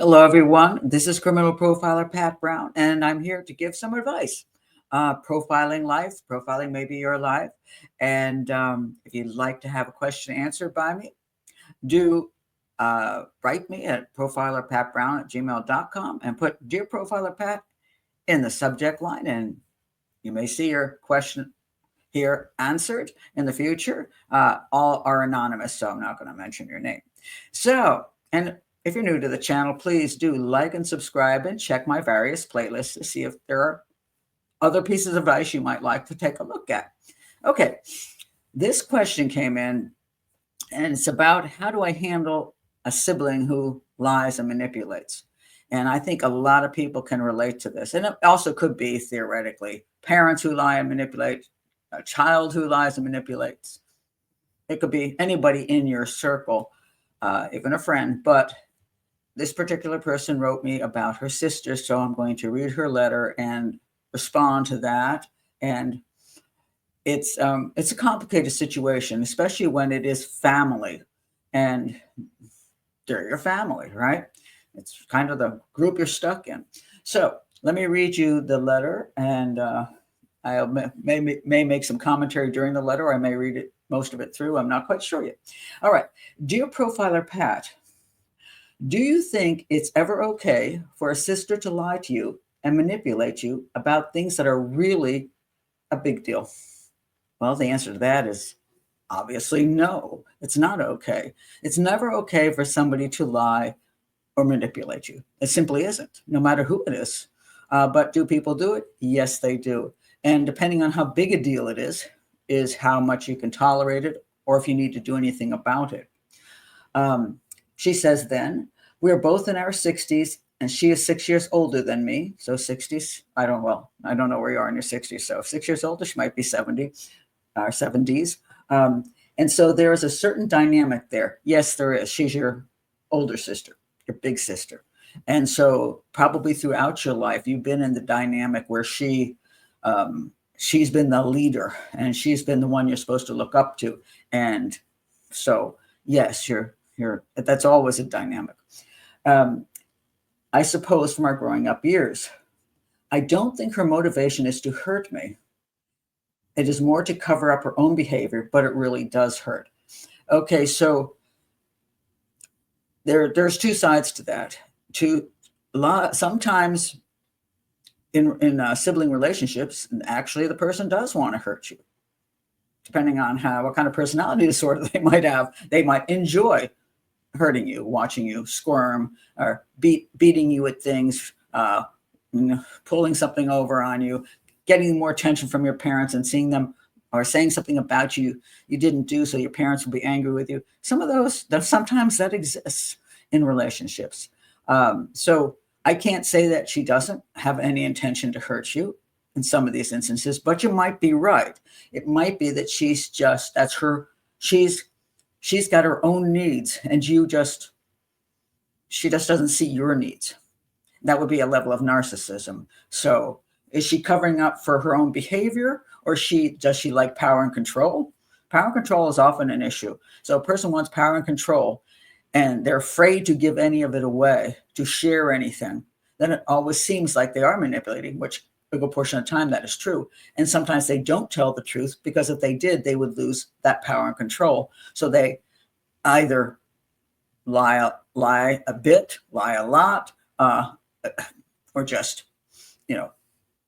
Hello, everyone. This is criminal profiler Pat Brown, and I'm here to give some advice. Profiling life, profiling maybe your life. And if you'd like to have a question answered by me, do write me at profilerpatbrown@gmail.com and put Dear Profiler Pat in the subject line, and you may see your question here answered in the future. All are anonymous, so I'm not going to mention your name. So, and if you're new to the channel, please do like and subscribe and check my various playlists to see if there are other pieces of advice you might like to take a look at. Okay, this question came in, and it's about how do I handle a sibling who lies and manipulates? And I think a lot of people can relate to this. And it also could be theoretically parents who lie and manipulate, a child who lies and manipulates. It could be anybody in your circle, even a friend. But this particular person wrote me about her sister, so I'm going to read her letter and respond to that. And it's a complicated situation, especially when it is family, and they're your family, right? It's kind of the group you're stuck in. So let me read you the letter, and I may make some commentary during the letter. Or I may read it most of it through. I'm not quite sure yet. All right, dear Profiler Pat. Do you think it's ever okay for a sister to lie to you and manipulate you about things that are really a big deal? Well, the answer to that is obviously no. It's not okay. It's never okay for somebody to lie or manipulate you. It simply isn't, no matter who it is. But do people do it? Yes, they do. And depending on how big a deal it is how much you can tolerate it or if you need to do anything about it. She says then, we are both in our 60s and she is 6 years older than me. So 60s, I don't know where you are in your 60s. So 6 years older, she might be 70 or 70s. And so there is a certain dynamic there. Yes, there is. She's your older sister, your big sister. And so probably throughout your life, you've been in the dynamic where she's been the leader and she's been the one you're supposed to look up to. And so, yes, that's always a dynamic. I suppose from our growing up years, I don't think her motivation is to hurt me. It is more to cover up her own behavior, but it really does hurt. Okay, so there's two sides to that. Sometimes in sibling relationships, actually the person does want to hurt you, depending on what kind of personality disorder they might have. They might enjoy hurting you, watching you squirm, or beating you with things, pulling something over on you, getting more attention from your parents and seeing them or saying something about you didn't do, so your parents will be angry with you. Some of those, sometimes that exists in relationships. So I can't say that she doesn't have any intention to hurt you in some of these instances, but you might be right. It might be that she's got her own needs, and she just doesn't see your needs. That would be a level of narcissism. So is she covering up for her own behavior, or does she like power and control? Power and control is often an issue. So a person wants power and control, and they're afraid to give any of it away, to share anything. Then it always seems like they are manipulating, which a good portion of the time that is true. And sometimes they don't tell the truth, because if they did, they would lose that power and control. So they either lie a bit, lie a lot, or just,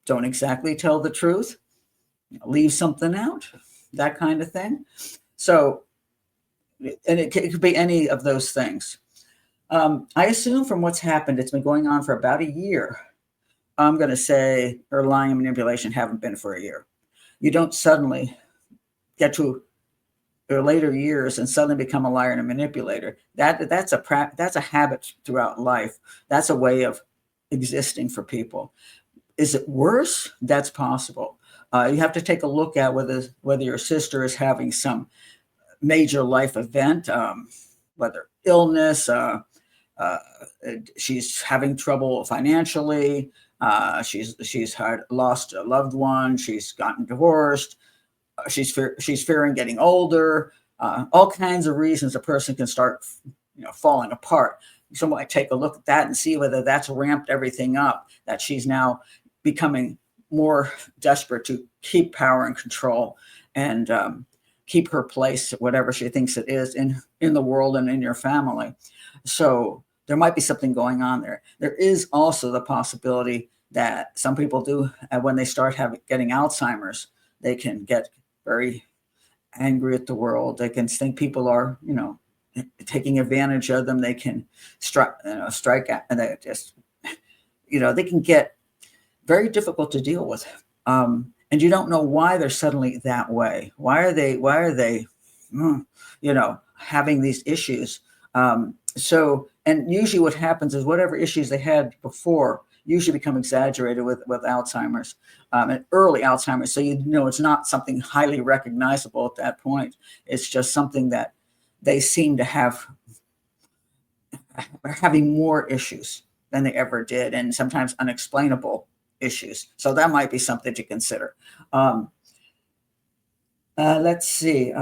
don't exactly tell the truth, leave something out, that kind of thing. So, and it could be any of those things. I assume from what's happened, it's been going on for about a year. I'm going to say her lying and manipulation haven't been for a year. You don't suddenly get to your later years and suddenly become a liar and a manipulator. That's a habit throughout life. That's a way of existing for people. Is it worse? That's possible. You have to take a look at whether your sister is having some major life event, whether illness, she's having trouble financially, she's lost a loved one, she's gotten divorced, she's fearing getting older, all kinds of reasons a person can start falling apart. someone might take a look at that and see whether that's ramped everything up, that she's now becoming more desperate to keep power and control and keep her place, whatever she thinks it is, in the world and in your family. So there might be something going on there. There is also the possibility that some people do, when they start getting Alzheimer's, they can get very angry at the world. They can think people are, taking advantage of them. They can strike at, and they just, they can get very difficult to deal with. And you don't know why they're suddenly that way. Why are they, having these issues? And usually what happens is whatever issues they had before usually become exaggerated with Alzheimer's, and early Alzheimer's. So, it's not something highly recognizable at that point. It's just something that they seem to have, having more issues than they ever did, and sometimes unexplainable issues. So that might be something to consider. Let's see.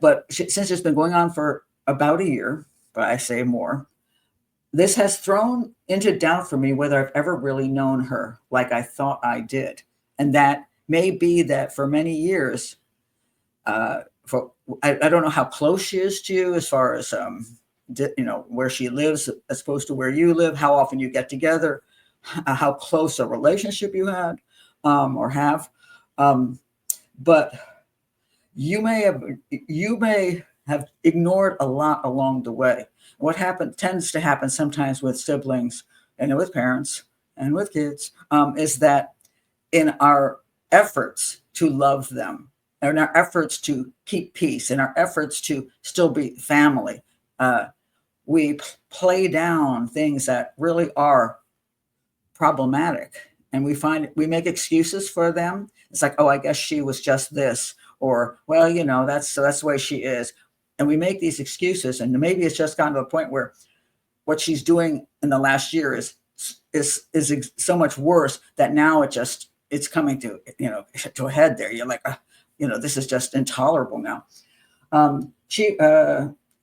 But since it's been going on for about a year, but I say more, this has thrown into doubt for me whether I've ever really known her like I thought I did. And that may be that for many years, I don't know how close she is to you as far as, where she lives as opposed to where you live, how often you get together, how close a relationship you had or have. But you may have ignored a lot along the way. What tends to happen sometimes with siblings and with parents and with kids is that in our efforts to love them, in our efforts to keep peace, in our efforts to still be family, we play down things that really are problematic, and we make excuses for them. It's like, oh, I guess she was just this, or well, that's the way she is. And we make these excuses, and maybe it's just gotten to the point where what she's doing in the last year is so much worse that now it's coming to a head there. You're like, this is just intolerable now.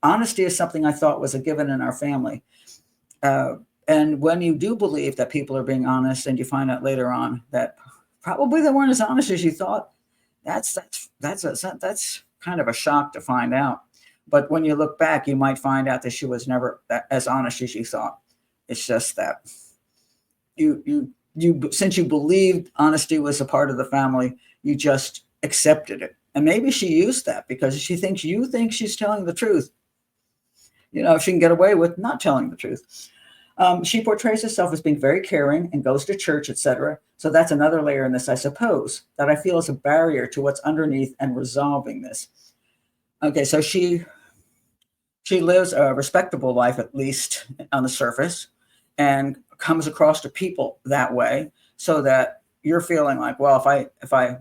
Honesty is something I thought was a given in our family. And when you do believe that people are being honest, and you find out later on that probably they weren't as honest as you thought, that's kind of a shock to find out. But when you look back, you might find out that she was never as honest as you thought. It's just that you since you believed honesty was a part of the family, you just accepted it. And maybe she used that because she thinks you think she's telling the truth. She can get away with not telling the truth. She portrays herself as being very caring and goes to church, etc. So that's another layer in this, I suppose, that I feel is a barrier to what's underneath and resolving this. Okay, so she lives a respectable life, at least on the surface, and comes across to people that way, so that you're feeling like, well, if I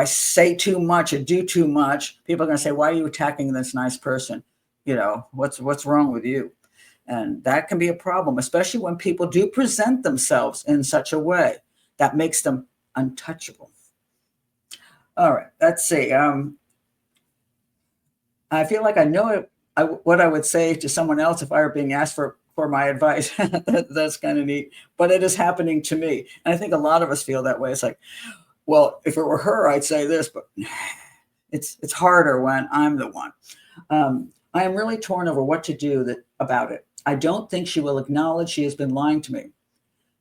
say too much or do too much, people are going to say, why are you attacking this nice person? What's wrong with you? And that can be a problem, especially when people do present themselves in such a way that makes them untouchable. All right, let's see. I feel like I know what I would say to someone else if I were being asked for my advice. That's kind of neat, but it is happening to me. And I think a lot of us feel that way. It's like, well, if it were her, I'd say this, but it's harder when I'm the one. I am really torn over what to do about it. I don't think she will acknowledge she has been lying to me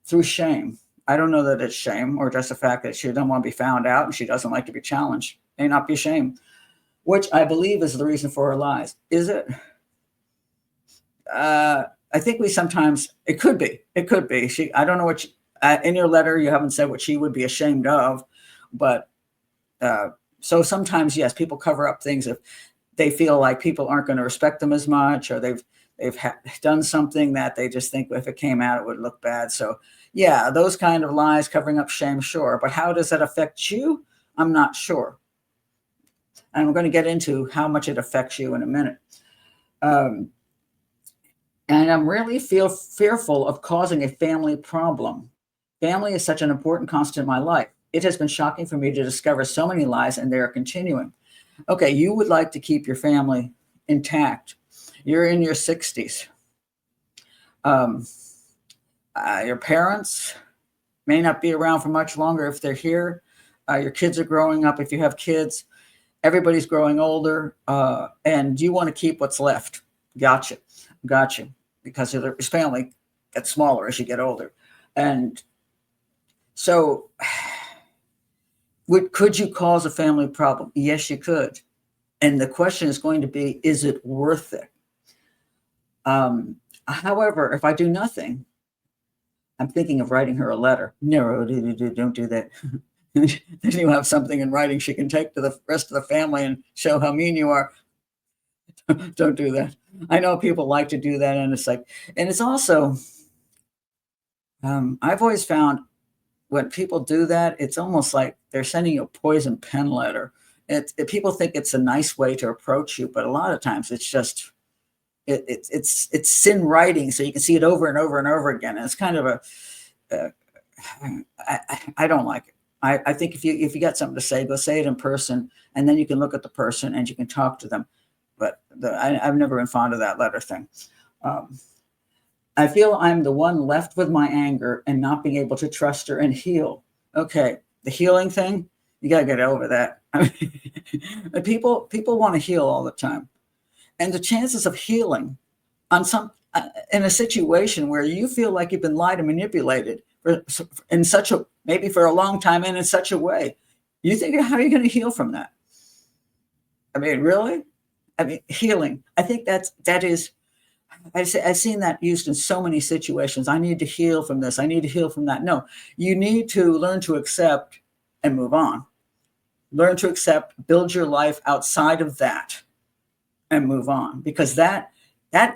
through shame. I don't know that it's shame or just the fact that she doesn't want to be found out and she doesn't like to be challenged. May not be shame, which I believe is the reason for her lies. Is it? I think it could be. I don't know what in your letter, you haven't said what she would be ashamed of, but so sometimes, yes, people cover up things if they feel like people aren't going to respect them as much, or they've done something that they just think if it came out, it would look bad. So yeah, those kind of lies, covering up shame, sure. But how does that affect you? I'm not sure. And I'm going to get into how much it affects you in a minute. And I'm really fearful of causing a family problem. Family is such an important constant in my life. It has been shocking for me to discover so many lies, and they are continuing. Okay, you would like to keep your family intact. You're in your 60s. Um, your parents may not be around for much longer if they're here. Your kids are growing up if you have kids. Everybody's growing older, and you want to keep what's left. Gotcha. Gotcha. Because your family gets smaller as you get older. And so, could you cause a family problem? Yes, you could. And the question is going to be, is it worth it? However, if I do nothing, I'm thinking of writing her a letter. No, don't do that. Then you have something in writing she can take to the rest of the family and show how mean you are. Don't do that. I know people like to do that, and it's like, and it's also, I've always found when people do that, it's almost like they're sending you a poison pen letter. People think it's a nice way to approach you, but a lot of times it's just it's sin writing, so you can see it over and over and over again. And it's kind of I don't like it. I think if you got something to say, go say it in person, and then you can look at the person and you can talk to them. But I've never been fond of that letter thing. I feel I'm the one left with my anger and not being able to trust her and heal. Okay, the healing thing, you got to get over that. I mean, people want to heal all the time, and the chances of healing on some in a situation where you feel like you've been lied and manipulated in such a maybe for a long time and in such a way, you think, how are you going to heal from that? I mean, really? I mean, healing. I think that is. I've seen that used in so many situations. I need to heal from this. I need to heal from that. No, you need to learn to accept and move on. Learn to accept, build your life outside of that and move on, because that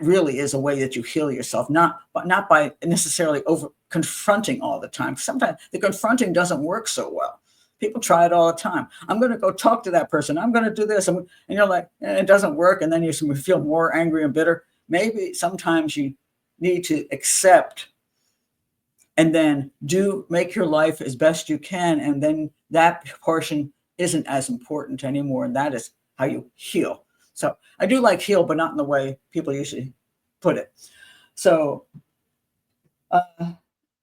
really is a way that you heal yourself, not by necessarily over confronting all the time. Sometimes the confronting doesn't work so well. People try it all the time. I'm going to go talk to that person. I'm going to do this. And you're like, it doesn't work. And then you feel more angry and bitter. Maybe sometimes you need to accept and then make your life as best you can. And then that portion isn't as important anymore. And that is how you heal. So I do like heal, but not in the way people usually put it. So,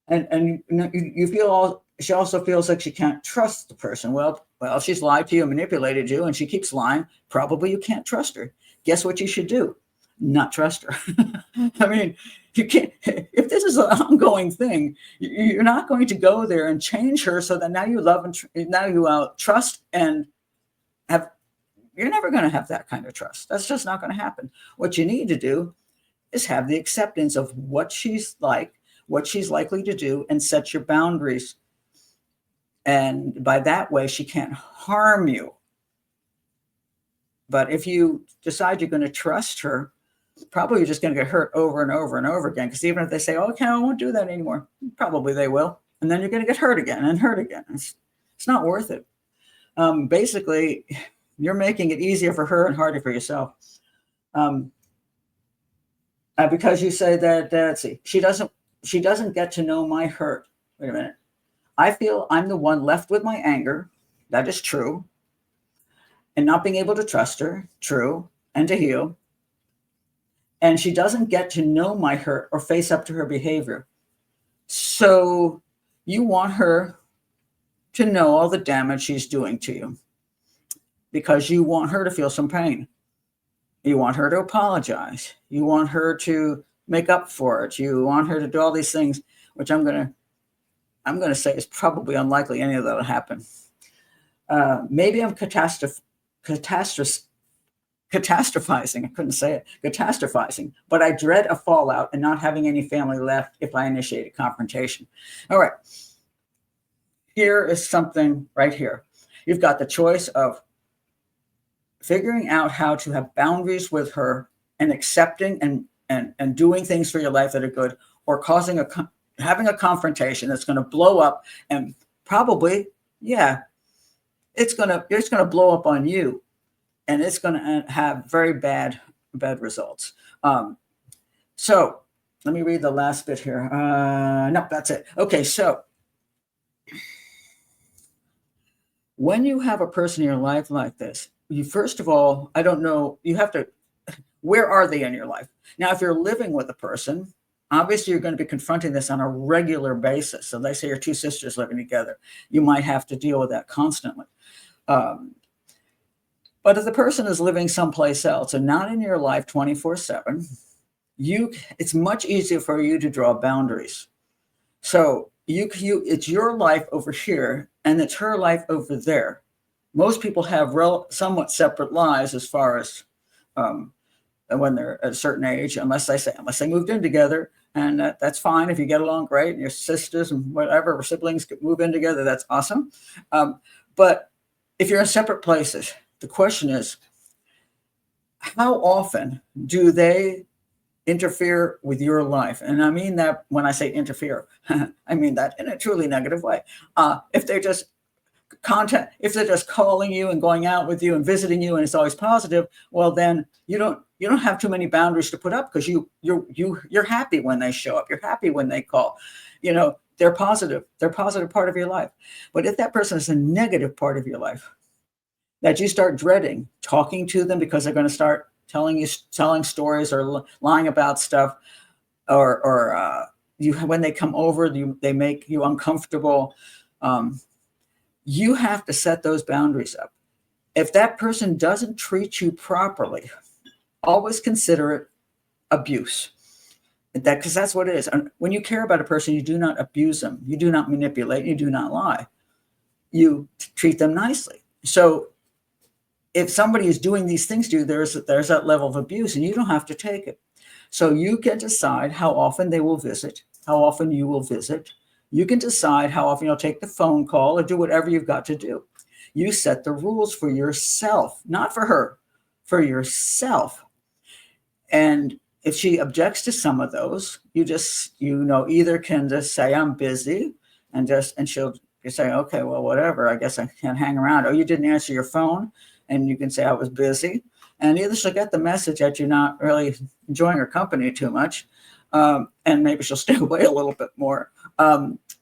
and you feel she also feels like she can't trust the person. Well, she's lied to you, manipulated you, and she keeps lying. Probably you can't trust her. Guess what you should do? Not trust her. I mean, you can't. If this is an ongoing thing, you're not going to go there and change her so that now you love and now you trust and have. You're never going to have that kind of trust. That's just not going to happen. What you need to do is have the acceptance of what she's like, what she's likely to do, and set your boundaries. And by that way, she can't harm you. But if you decide you're going to trust her, probably you're just going to get hurt over and over and over again. Because even if they say, okay, I won't do that anymore, probably they will. And then you're going to get hurt again and hurt again. It's not worth it. Basically, you're making it easier for her and harder for yourself. Because you say that, let's see, she doesn't get to know my hurt. Wait a minute. I feel I'm the one left with my anger. That is true. And not being able to trust her. True. And to heal. And she doesn't get to know my hurt or face up to her behavior. So you want her to know all the damage she's doing to you, because you want her to feel some pain. You want her to apologize. You want her to make up for it. You want her to do all these things, which I'm going to say is probably unlikely any of that will happen. Maybe I'm catastrophizing. I couldn't say it. Catastrophizing. But I dread a fallout and not having any family left if I initiate a confrontation. All right. Here is something right here. You've got the choice of figuring out how to have boundaries with her and accepting and doing things for your life that are good, or having a confrontation that's going to blow up, and probably, it's going to blow up on you, and it's going to have very bad results. So let me read the last bit here. No, that's it. Okay, so when you have a person in your life like this, you first of all, I don't know, you have to, Where are they in your life? Now, if you're living with a person, obviously you're going to be confronting this on a regular basis. So they say your two sisters living together. You might have to deal with that constantly. But if the person is living someplace else and not in your life 24/7, it's much easier for you to draw boundaries. So it's your life over here and it's her life over there. Most people have somewhat separate lives as far as when they're at a certain age, unless they moved in together, and that's fine if you get along great and your sisters and whatever or siblings move in together, that's awesome. But if you're in separate places, the question is, how often do they interfere with your life? And I mean that when I say interfere, I mean that in a truly negative way. If they're just if they're just calling you and going out with you and visiting you and it's always positive, well, then you don't have too many boundaries to put up, because you're happy when they show up. You're happy when they call. They're positive. They're a positive part of your life. But if that person is a negative part of your life that you start dreading talking to them, because they're going to start telling stories or lying about stuff, or when they come over, they make you uncomfortable. You have to set those boundaries up. If that person doesn't treat you properly, always consider it abuse. Because that's what it is. And when you care about a person, you do not abuse them. You do not manipulate. You do not lie. You treat them nicely. So if somebody is doing these things to you, there's that level of abuse, and you don't have to take it. So you can decide how often they will visit, how often you will visit. You can decide how often you'll take the phone call or do whatever you've got to do. You set the rules for yourself, not for her, for yourself. And if she objects to some of those, you either can just say, I'm busy, and she'll say, okay, well, whatever, I guess I can't hang around. Or you didn't answer your phone, and you can say, I was busy. And either she'll get the message that you're not really enjoying her company too much, and maybe she'll stay away a little bit more.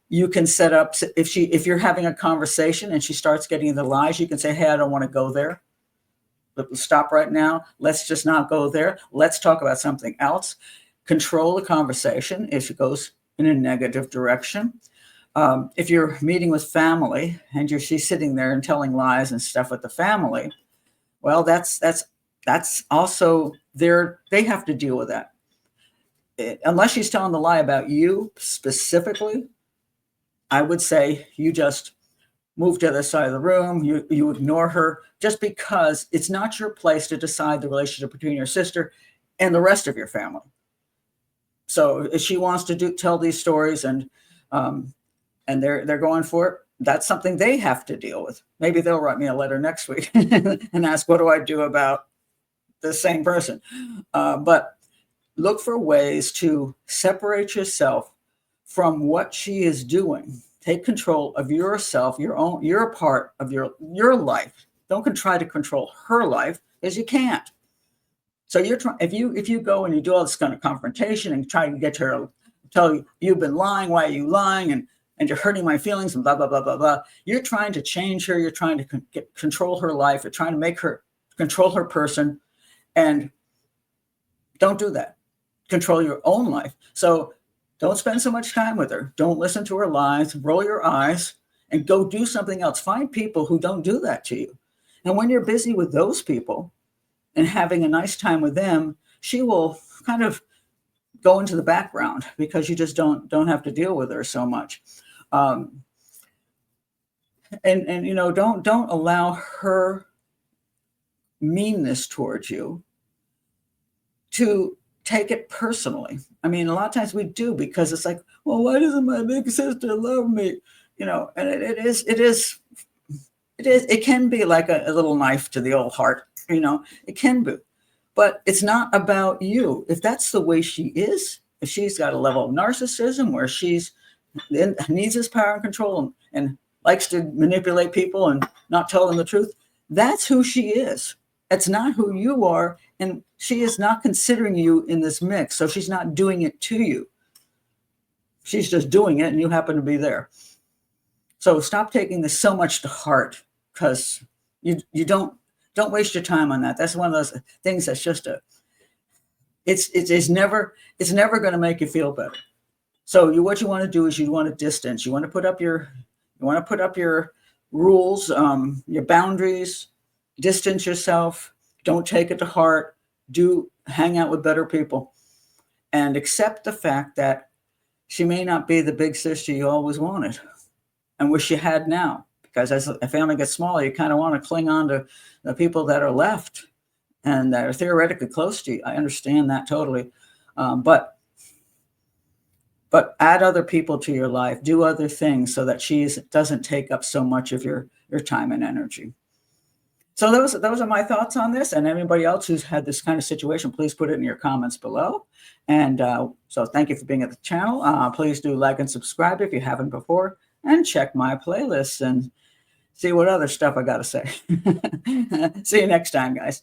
You can set up, if you're having a conversation and she starts getting the lies, you can say, hey, I don't want to go there. Stop right now. Let's just not go there. Let's talk about something else. Control the conversation if it goes in a negative direction. If you're meeting with family and she's sitting there and telling lies and stuff with the family, well, that's also they have to deal with that. Unless she's telling the lie about you specifically, I would say you just move to the other side of the room. You ignore her, just because it's not your place to decide the relationship between your sister and the rest of your family. So if she wants to tell these stories and they're going for it, that's something they have to deal with. Maybe they'll write me a letter next week and ask, what do I do about the same person? But look for ways to separate yourself from what she is doing. Take control of yourself, you're a part of your life. Don't try to control her life, because you can't. So if you go and you do all this kind of confrontation and try to get her to tell you, you've been lying, why are you lying, and you're hurting my feelings and blah, blah, blah, blah, blah. You're trying to change her. You're trying to control her life. You're trying to make her control her person. And don't do that. Control your own life. So don't spend so much time with her. Don't listen to her lies. Roll your eyes and go do something else. Find people who don't do that to you. And when you're busy with those people and having a nice time with them, she will kind of go into the background, because you just don't have to deal with her so much. And don't allow her meanness towards you to take it personally. I mean, a lot of times we do, because it's like, well, why doesn't my big sister love me? And it can be like a little knife to the old heart. It can be, but it's not about you. If that's the way she is, if she's got a level of narcissism where needs this power and control and likes to manipulate people and not tell them the truth, that's who she is. It's not who you are. And she is not considering you in this mix. So she's not doing it to you. She's just doing it, and you happen to be there. So stop taking this so much to heart, because you don't waste your time on that. That's one of those things that's just it's never going to make you feel better. So what you want to do is you want to distance. You want to put up your rules, your boundaries. Distance yourself. Don't take it to heart. Do hang out with better people, and accept the fact that she may not be the big sister you always wanted and wish you had now. Because as a family gets smaller, you kind of want to cling on to the people that are left and that are theoretically close to you. I understand that totally, but add other people to your life, do other things so that she doesn't take up so much of your time and energy. So those are my thoughts on this. And anybody else who's had this kind of situation, please put it in your comments below. And so thank you for being at the channel. Please do like and subscribe if you haven't before, and check my playlists and see what other stuff I got to say. See you next time, guys.